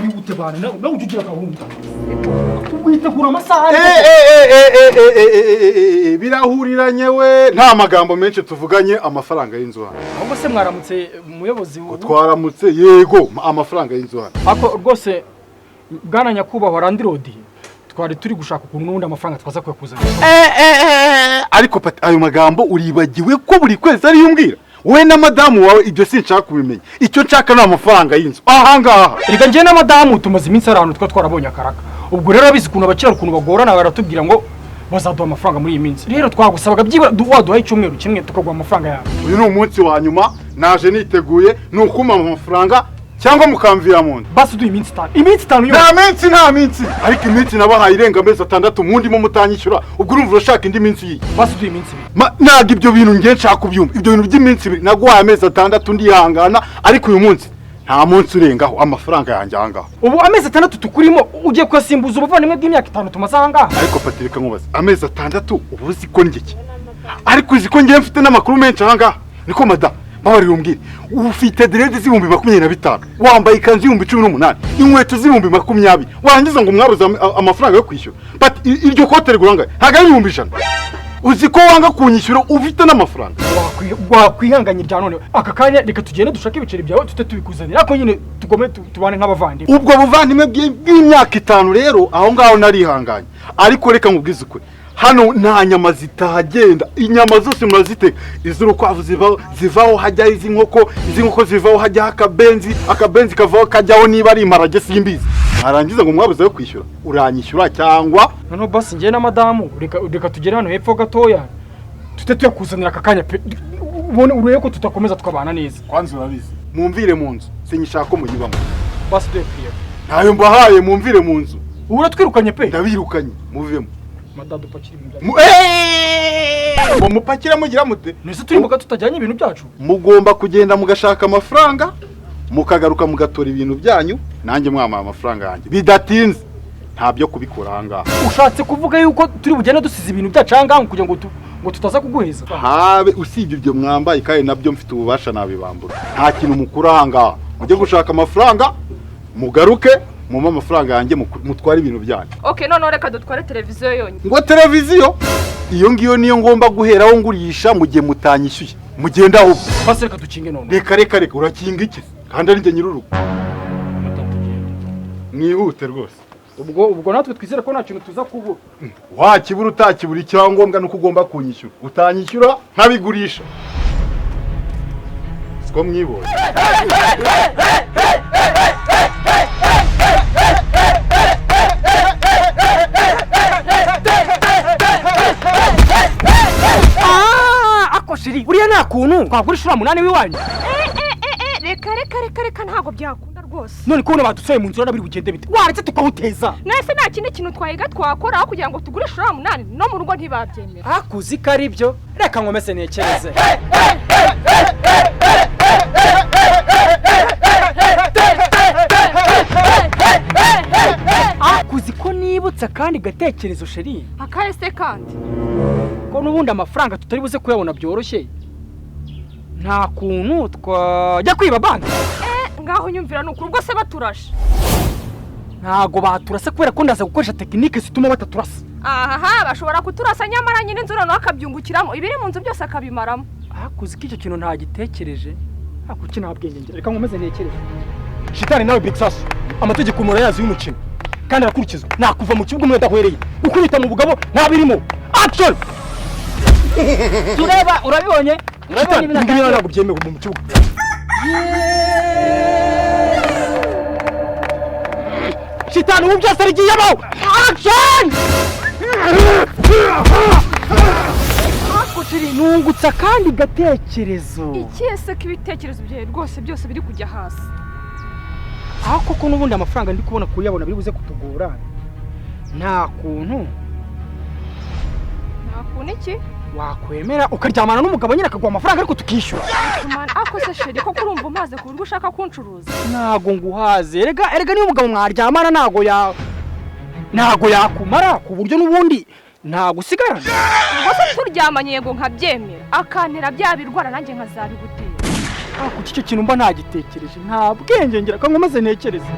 wihute bana nawe ujugira gahunda witegura amasaha birahuriranye we nta magambo menshi tuvuganye amafaranga y'inzu hano ahubwo se mwaramutse umuyobozi twaramutse yego amafaranga y'inzu hano ako rwose bwana nyakubahwa Randirodi twari turi gushaka ukuntu n'ubundi amafaranga twaza kuyakuzana ariko pati ayo magambo uribagiwe ko buri kwezi ari yumbwira we na madamu wawe ibyo sinshaka kubimenya icyo nshaka ni amafaranga y'inzu ahangaha reka njye na madamu tumaze iminsi ahantu twarabonye akaraka ubwo rero abizi ukuntu abakira ukuntu bagorana baratubwira ngo bazaduha amafaranga muri iyi minsi rero twagusabaga byibura waduha icyumweru kimwe tukaguha amafaranga yawe uyu ni umunsi wa nyuma naje niteguye ni ukuma amafaranga cyangwa mukamvira mu nda basi duha iminsi 5 iminsi 5 nta minsi ariko iminsi nabahaye irenga amezi 6 mundimo mutanyishyura ubwo urumva urashaka indi minsi yi basi duha iminsi 2 ntabwo ibyo bintu ngiye nshaka kubyumva ibyo bintu by'iminsi 2 naguhaye amezi 6 ndihangana ariko uyu munsi nta munsi urengaho amafaranga yanjye ahangaha ubu amezi 6 tukurimo ugiye kuyasimbuza ubuvandimwe bw'imyaka 5 tumaze ahangaha ariko patirika nkubaza amezi 6 ubu uzi ko ngiki ariko uzi ko ngiye mfite n'amakuru menshi ahangaha niko madamu babarira umbwire ufite direde z'ibihumbi 25 wambaye ikanzu y'ibihumbi 18 inkweto z'ibihumbi 20 warangiza ngo mwabuze amafaranga yo kwishyura but iryo kote riguranga ntago ari ibihumbi 100 uzi ko wanga kunyishyura ufite n'amafaranga wakwihanganye bya none aka kanya reka tugende dushaka ibiceri byawe tute tubikuzanira ariko nyine tugome tubane nk'abavandimwe ubwo buvandimwe bw'imyaka 5 rero aho ngaho narihanganye ariko reka nkubwize ukuri hano nta nyama zitahagenda inyama zose muraziteka iz'urukwavu zivaho hajya izi nkoko zivaho hajya akabenzi kavaho kajyaho niba ari imparage simbizi harangiza ngo mwabuze yo kwishyura uranyishyura cyangwa no basi njye na madamu reka tugere hano hepfo gatoya tute tuyakuzanira aka kanya ubone urebe ko tutakomeza tukabana neza kwanza urabizi mumvire mu nzu sinyishaka ko muyibamo basi duhe ntayo mbahaye mumvire mu nzu uratwirukanye pe ndabirukanye muvemo madadu pakiri mupakira mugira mute nese turi muga tutajyanye ibintu byacu mugomba kugenda mugashaka amafaranga mukagaruka mugatora ibintu byanyu nanjye mwama amafaranga yanjye bidatinze ntabyo kubikora ahangaha ushatse kuvuga yuko turi bugende dusize ibintu byacu ahangaha kugira ngo tutaza kuguheza habe usibye ibyo mwambaye kandi nabyo mfite ububasha nabibambura nta kintu mukura ahangaha mujye gushaka amafaranga mugaruke muma amafaranga yanjye mutwara ibintu byanyu okay none reka dutware televiziyo yonyine ngo televiziyo iyo ngiyo niyo ngomba guheraho ngurisha mu gihe mutanyishyuye mugenda aho basi reka dukinge none reka urakinga iki kandi ari njye nyir'urugo mwihute rwose ubwo natwe twizere ko nta kintu tuza kubura wakibura utakibura icyangombwa nuko ugomba kunyishyura utanyishyura nkabigurisha siko mwibonye shiri uriya nta kuntu twagurisha 8 w'iwanyu reka ntago byakunda rwose none kubona badutsoye mu nzira nabiri bugende bite waretse tukawuteza nese nta kindi kintu twayiga twakora kugira ngo tugurishe 8 no mu rugo ntibabyemera akuzi kari byo reka nkomese nekereze akuzi ko nibutsa kandi gatekerezo sheri akahese kandi ko nubundi amafaranga tutari buze kuyabona byoroshye nta kuntu twajya kwiba banki ngaho nyumvira nuko ubwo se baturashe ntago baturase kubera ko ndaza gukoresha tekinike zituma bataturasa aha bashobora kuturasa nyamara nyine inzura no akabyungukiramo ibiri mu nzu byose akabimaramo akuzi ko icyo kintu ntagitekereje akuki nabwenge ngira reka nkomeze nekereje shitani nawe big sass amategeko murayazi y'umukino kandi arakurikizwa nakuva mu kibuga umwe dahwereye ukubita mu bugabo ntabirimo action tureba urabibonye ibintu ntabwo byemewe mu kibuga shitani ubu byose rigiye abaho action akushiri nungutsa kandi gatekerezo ikiyese k'ibitekerezo byawe rwose byose biri kujya hasi aho koko nubundi amafaranga ndi kubona kuyabona biri buze kutugora nta kuntu iki wakwemera ukaryamana n'umugabo nyine akaguha amafaranga ariko tukishyura ako se sheri ko kurumva umaze ku buryo ushaka kuncuruza ntago nguhaze erega niyo umugabo mwaryamana ntago yakumara ku buryo n'ubundi ntago usigarana ubwo se turyamanye yego nkabyemera akantera bya birwara nanjye nkazabigutera kuki icyo kintu mba ntagitekereje nta bwenge ngira ko nkomeze ntekereze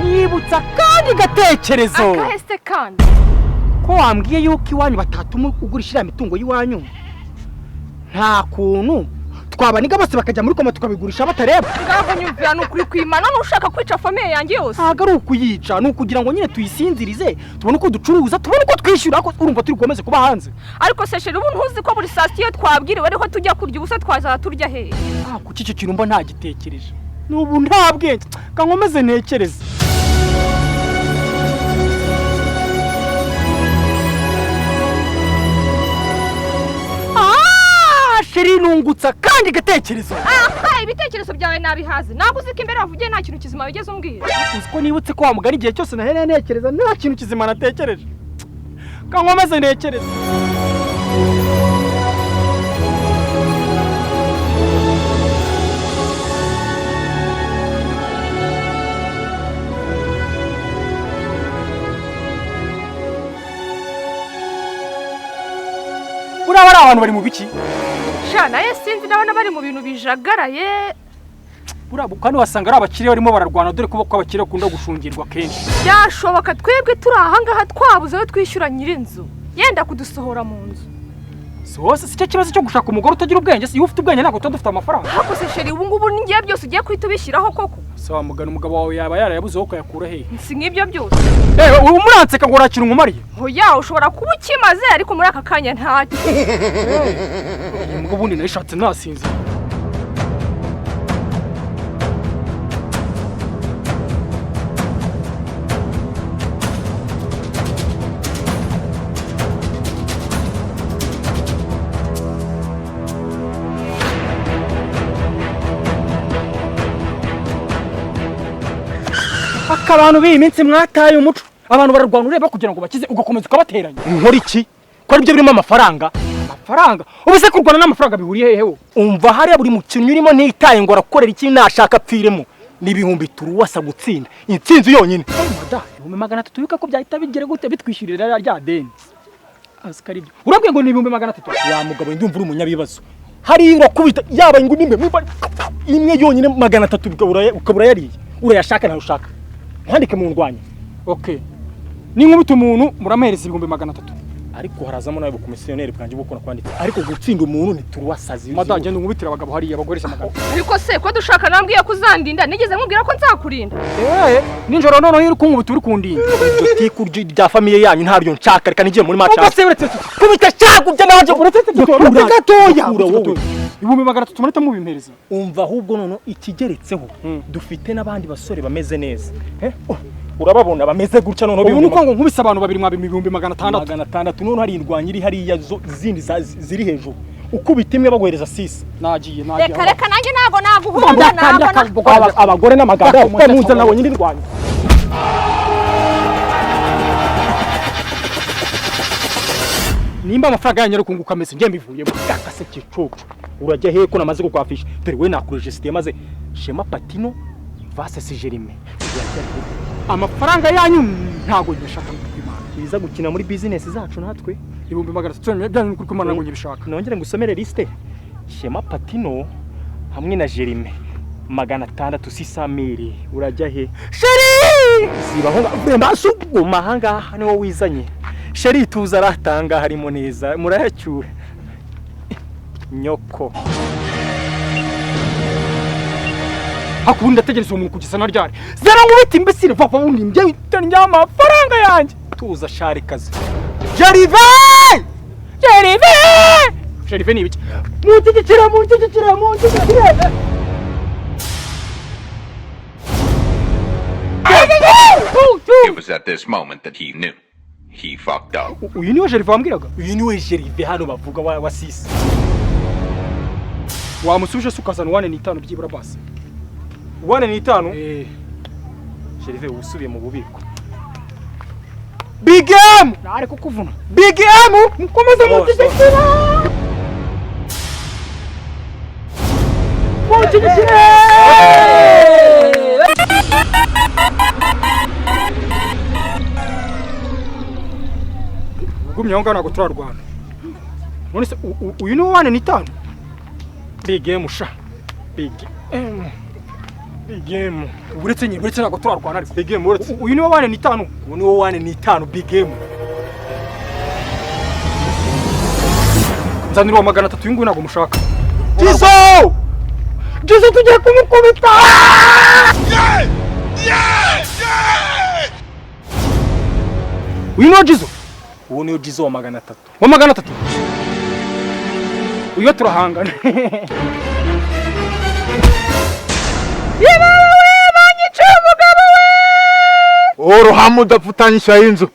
nibutsa kandi gatekerezo akahese kandi ko wambwiye yuko iwanyu batatuma ugurisha iriya mitungo y'iwanyu nta kuntu twabaniga bose bakajya muri koma tukabigurisha batareba ngaho nyumvira ni ukuri kwimana nushaka kwica famiye yanjye yose ntabwo ari ukuyica ni ukugira ngo nyine tuyisinzirize tubone uko ducuruza tubone uko twishyura ko urumva turi gukomeze kuba hanze ariko se sheri ubu ntuzi ko buri saa sita iyo twabwiriwe ariho tujya kurya ubusa twazaba turya hehe kuki icyo kintu mba ntagitekereje n'ubu nta bwenge kankomeze ntekereze sheri nungutsa kandi gatekerezo ibitekerezo byawe nabihaze ntabwo uzi ko imbere wavugiye nta kintu kizima wigeze umbwira uzi ko nibutse ko wamugana igihe cyose nahereye ntekereza nta kintu kizima natekereje kankomeze ntekereze buriya bari abantu bari mu biki naye sinzi ndabona bari mu bintu bijagaraye buriya kandi wasanga ari abakire barimo bararwana dore ko abakire bakunda gushungirwa kenshi byashoboka twebwe turi ahangaha twabuze aho twishyura nyir'inzu yenda kudusohora mu nzu si hose si cyo kibazo cyo gushaka umugore utagira ubwenge iyo ufite ubwenge ntabwo tuba dufite amafaranga ariko se sheri ubu ngubu n'ingiye byose ugiye kuhita ubishyiraho koko si wamugana umugabo wawe yaba yarayabuze aho ukayakura hehe si nk'ibyo byose ubu muranseka ngo urakira umumariye hoya ushobora kuba ukimaze ariko muri aka kanya ntacyo ubwo ubundi nayishatse nasinze abantu b'iyi minsi mwataye umuco abantu bararwana ureba kugira ngo bakize ugakomeza ukabateranya nkora iki ko aribyo birimo amafaranga ubu se kurwana n'amafaranga bihuriye hehe wo umva hariya buri mukinnyi urimo ntitaye ngo arakorera iki nashaka apfiremo n'ibihumbi turuwasa gutsinda intsinzi yonyine ibihumbi 300 yuka ko byahita bigere gute bitwishyurira rya deni asikaribyo urabwiye ngo ni ibihumbi 300 wa mugabo ndumva uri umunyabibazo hari urakubita yaba ngo nimbe imwe yonyine 300 ukabura yariye urayashaka nawe ushaka mwandike mu ndwanya okay ni nkubita umuntu muramuhereza 300 ariko harazamo nawe bukomisiyoneri bwanje bukona kwanditse ariko gutsinda umuntu ni turuwasazi madanje nkubitira abagabo hari abagoresha amagana ariko se ko dushaka nambwiye kuzandinda nigeze nkubwira ko nzakurinda ninjoro none uri kunkubita uri kundinda iryo kurya rya famiye yanyu ntaryo nshaka reka nigiye muri match kubita cyago bya naje uretse gatoya ibihumbi 300 mureta mubimpereza umva ahubwo none ikigeretseho dufite n'abandi basore bameze neza urababona bameze gutya none ubu nuko ngo nkubise abantu babiri mwabima 600 none hari indwanya iri hariya zindi ziri hejuru ukubita imwe baguhereza 6 nagiye reka nanjye nago naguhunda nago abagore n'amagara muza nawo nyiri indwanya nimba amafaranga yanyu kunguka ameze ngiye mbivuyemo gakase kicucu urajya hehe ko namaze kukwafisha dore we nakurije site maze Shema Patino vs Jerime amafaranga yanyu ntago nyashaka kwimana biza gukina muri business zacu natwe ibihumbi 300 byanyu kuri kumana ngo nyibishaka nongere ngusomere liste Shema Patino hamwe na Jerime 600 600 urajya he Sheri zibaho mbembasu umahanga niwo wizanye Sheri tuza ratanga harimo neza murayacyura nyoko hakundi ategereza umuntu kugisa na ryari zera ngubita imbesire papa wundi mbye tanya amafaranga yanjye tuza shari kazi Jerive ni ibiki muntigikira It was at this moment that he knew. He fucked up. Uyu niwe Jerive wambwiraga? Uyu niwe Jerive hano bavuga wa sisi. Wamusubije sukazana 1.5 byibura basi. 1.5? Jerive usubiye mu bubiko. Big M! Nare kukuvuna. Big M! Mukomeze mutigikira. ugumye aho ngaho ntabwo turarwana. None se uyu ni wane n'itanu? Big game sha. Big game. Uretse ntabwo turarwana ariko. Big game uretse. Uyu ni wane n'itanu. Uyu ni wane n'itanu big game. Nzanira 300 uyu nguyu ntabwo mushaka. Jizo tugiye kumukubita. Uyu ni Jizo. Uwo ni Jizo wa 300. Wa 300. Uyo turahangana. Orohamu udapfutanyisha inzu.